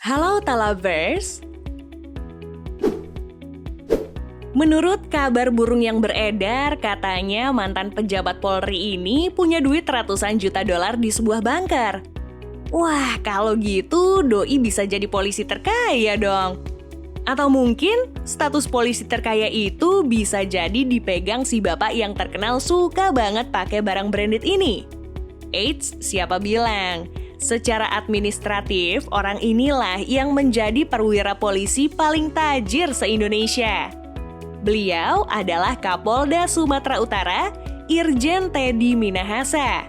Halo Talavers. Menurut kabar burung yang beredar, katanya mantan pejabat Polri ini punya duit ratusan juta dolar di sebuah bunker. Wah, kalau gitu doi bisa jadi polisi terkaya dong. Atau mungkin status polisi terkaya itu bisa jadi dipegang si bapak yang terkenal suka banget pakai barang branded ini. Eits, siapa bilang? Secara administratif, orang inilah yang menjadi perwira polisi paling tajir se-Indonesia. Beliau adalah Kapolda Sumatera Utara, Irjen Teddy Minahasa.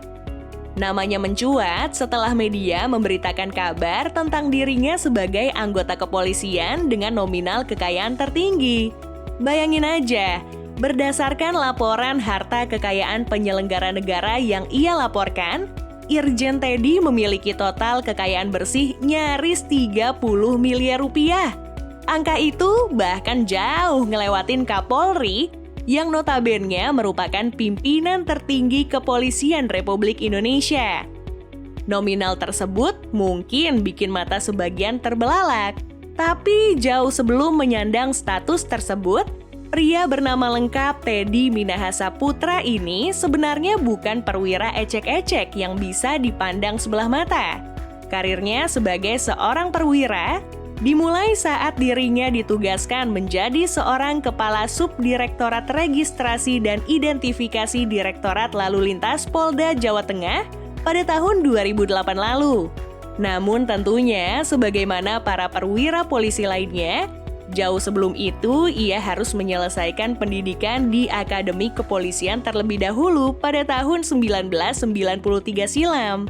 Namanya mencuat setelah media memberitakan kabar tentang dirinya sebagai anggota kepolisian dengan nominal kekayaan tertinggi. Bayangin aja, berdasarkan laporan harta kekayaan penyelenggara negara yang ia laporkan, Irjen Teddy memiliki total kekayaan bersih nyaris 30 miliar rupiah. Angka itu bahkan jauh ngelewatin Kapolri yang notabene merupakan pimpinan tertinggi Kepolisian Republik Indonesia. Nominal tersebut mungkin bikin mata sebagian terbelalak. Tapi jauh sebelum menyandang status tersebut, pria bernama lengkap Teddy Minahasa Putra ini sebenarnya bukan perwira ecek-ecek yang bisa dipandang sebelah mata. Karirnya sebagai seorang perwira dimulai saat dirinya ditugaskan menjadi seorang kepala Subdirektorat Registrasi dan Identifikasi Direktorat Lalu Lintas Polda Jawa Tengah pada tahun 2008 lalu. Namun tentunya sebagaimana para perwira polisi lainnya, jauh sebelum itu ia harus menyelesaikan pendidikan di Akademi Kepolisian terlebih dahulu pada tahun 1993 silam.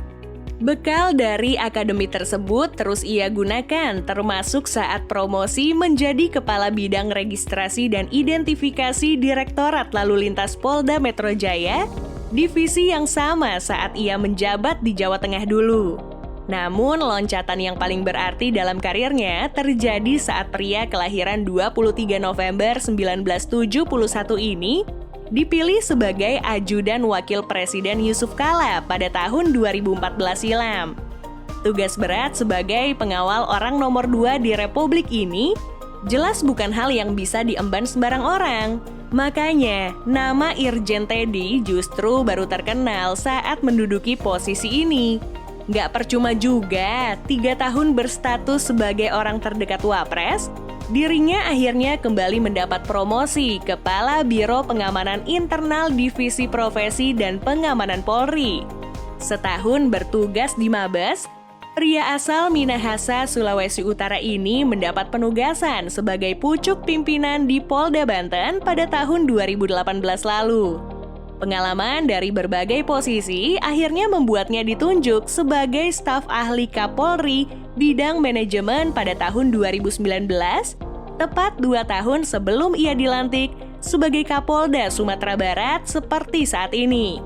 Bekal dari akademi tersebut terus ia gunakan, termasuk saat promosi menjadi Kepala Bidang Registrasi dan Identifikasi Direktorat Lalu Lintas Polda Metro Jaya, divisi yang sama saat ia menjabat di Jawa Tengah dulu. Namun, loncatan yang paling berarti dalam karirnya terjadi saat pria kelahiran 23 November 1971 ini dipilih sebagai ajudan wakil Presiden Yusuf Kala pada tahun 2014 silam. Tugas berat sebagai pengawal orang nomor 2 di Republik ini jelas bukan hal yang bisa diemban sembarang orang. Makanya, nama Irjen Teddy justru baru terkenal saat menduduki posisi ini. Nggak percuma juga, 3 tahun berstatus sebagai orang terdekat Wapres, dirinya akhirnya kembali mendapat promosi Kepala Biro Pengamanan Internal Divisi Profesi dan Pengamanan Polri. Setahun bertugas di Mabes, pria asal Minahasa, Sulawesi Utara ini mendapat penugasan sebagai pucuk pimpinan di Polda Banten pada tahun 2018 lalu. Pengalaman dari berbagai posisi akhirnya membuatnya ditunjuk sebagai staf ahli Kapolri bidang manajemen pada tahun 2019, tepat 2 tahun sebelum ia dilantik sebagai Kapolda Sumatera Barat seperti saat ini.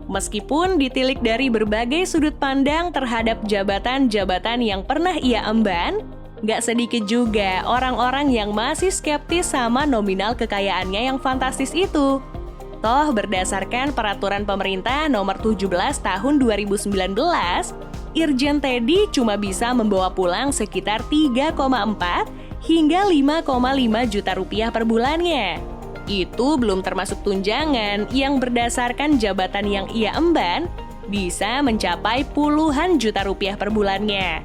Meskipun ditilik dari berbagai sudut pandang terhadap jabatan-jabatan yang pernah ia emban, nggak sedikit juga orang-orang yang masih skeptis sama nominal kekayaannya yang fantastis itu. Toh berdasarkan peraturan pemerintah nomor 17 tahun 2019, Irjen Teddy cuma bisa membawa pulang sekitar 3,4 hingga 5,5 juta rupiah per bulannya. Itu belum termasuk tunjangan yang berdasarkan jabatan yang ia emban bisa mencapai puluhan juta rupiah per bulannya.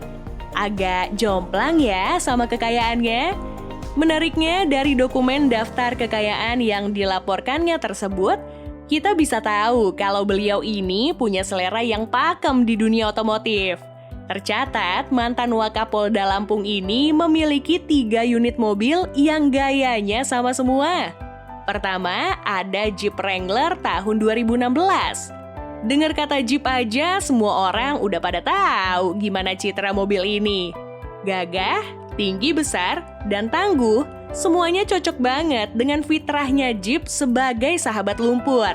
Agak jomplang ya sama kekayaannya. Menariknya, dari dokumen daftar kekayaan yang dilaporkannya tersebut, kita bisa tahu kalau beliau ini punya selera yang pakem di dunia otomotif. Tercatat, mantan Wakapolda Lampung ini memiliki 3 unit mobil yang gayanya sama semua. Pertama, ada Jeep Wrangler tahun 2016. Dengar kata Jeep aja, semua orang udah pada tahu gimana citra mobil ini. Gagah, tinggi besar, dan tangguh, semuanya cocok banget dengan fitrahnya Jeep sebagai sahabat lumpur.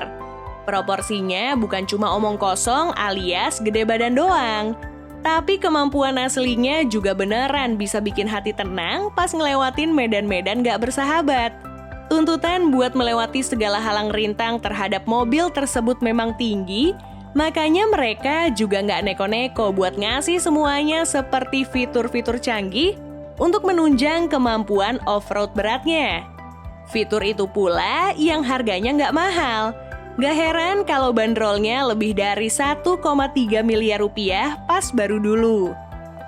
Proporsinya bukan cuma omong kosong alias gede badan doang, tapi kemampuan aslinya juga beneran bisa bikin hati tenang pas ngelewatin medan-medan gak bersahabat. Tuntutan buat melewati segala halang rintang terhadap mobil tersebut memang tinggi, Makanya mereka juga nggak neko-neko buat ngasih semuanya seperti fitur-fitur canggih untuk menunjang kemampuan off-road beratnya. Fitur itu pula yang harganya nggak mahal. Nggak heran kalau bandrolnya lebih dari 1,3 miliar rupiah pas baru dulu.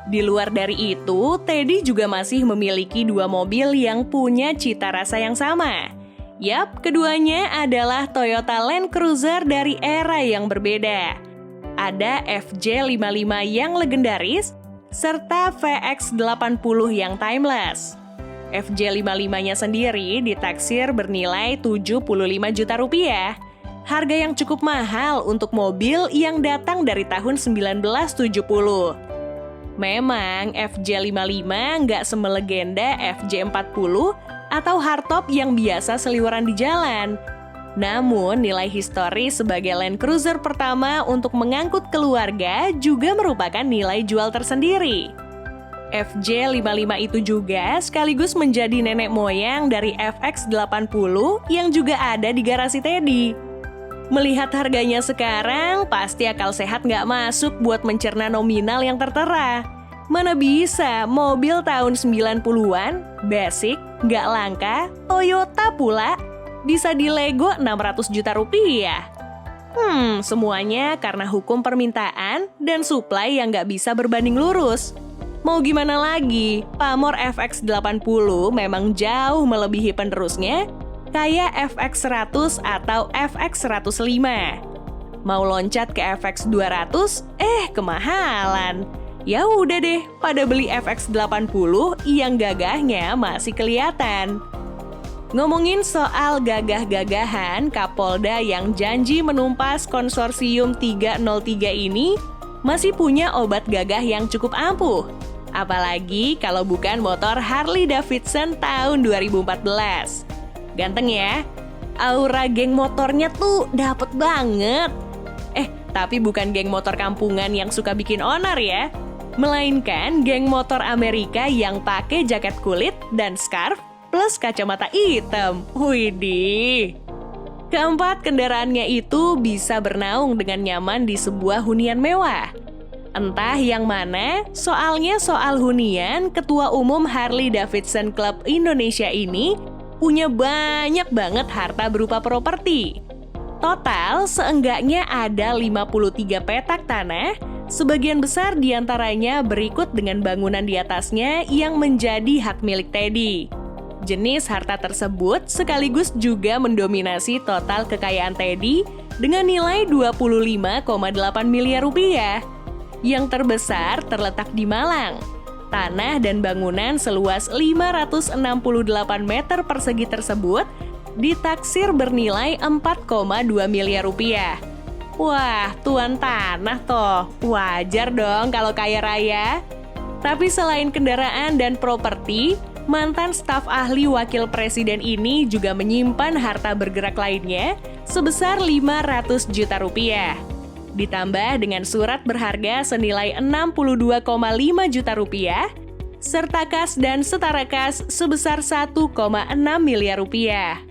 Di luar dari itu, Teddy juga masih memiliki 2 mobil yang punya cita rasa yang sama. Yap, keduanya adalah Toyota Land Cruiser dari era yang berbeda. Ada FJ55 yang legendaris, serta VX80 yang timeless. FJ55-nya sendiri ditaksir bernilai 75 juta rupiah. Harga yang cukup mahal untuk mobil yang datang dari tahun 1970. Memang FJ55 nggak semelegenda FJ40 atau hardtop yang biasa seliweran di jalan. Namun, nilai histori sebagai Land Cruiser pertama untuk mengangkut keluarga juga merupakan nilai jual tersendiri. FJ55 itu juga sekaligus menjadi nenek moyang dari FX80 yang juga ada di garasi Teddy. Melihat harganya sekarang, pasti akal sehat nggak masuk buat mencerna nominal yang tertera. Mana bisa, mobil tahun 90-an, basic, nggak langka, Toyota pula, bisa dilego 600 juta rupiah. Semuanya karena hukum permintaan dan supply yang nggak bisa berbanding lurus. Mau gimana lagi, pamor FX80 memang jauh melebihi penerusnya, kayak FX100 atau FX105. Mau loncat ke FX200, kemahalan. Ya udah deh, pada beli FX80 yang gagahnya masih kelihatan. Ngomongin soal gagah-gagahan, Kapolda yang janji menumpas konsorsium 303 ini masih punya obat gagah yang cukup ampuh. Apalagi kalau bukan motor Harley Davidson tahun 2014. Ganteng ya? Aura geng motornya tuh dapet banget. Tapi bukan geng motor kampungan yang suka bikin onar ya. Melainkan geng motor Amerika yang pakai jaket kulit dan scarf plus kacamata hitam. Widih. Keempat kendaraannya itu bisa bernaung dengan nyaman di sebuah hunian mewah. Entah yang mana, soalnya soal hunian, Ketua Umum Harley Davidson Club Indonesia ini punya banyak banget harta berupa properti. Total, seenggaknya ada 53 petak tanah, sebagian besar diantaranya berikut dengan bangunan di atasnya yang menjadi hak milik Teddy. Jenis harta tersebut sekaligus juga mendominasi total kekayaan Teddy dengan nilai 25,8 miliar rupiah. Yang terbesar terletak di Malang. Tanah dan bangunan seluas 568 meter persegi tersebut ditaksir bernilai 4,2 miliar rupiah. Wah, tuan tanah toh. Wajar dong kalau kaya raya. Tapi selain kendaraan dan properti, mantan staf ahli wakil presiden ini juga menyimpan harta bergerak lainnya sebesar 500 juta rupiah. Ditambah dengan surat berharga senilai 62,5 juta rupiah, serta kas dan setara kas sebesar 1,6 miliar rupiah.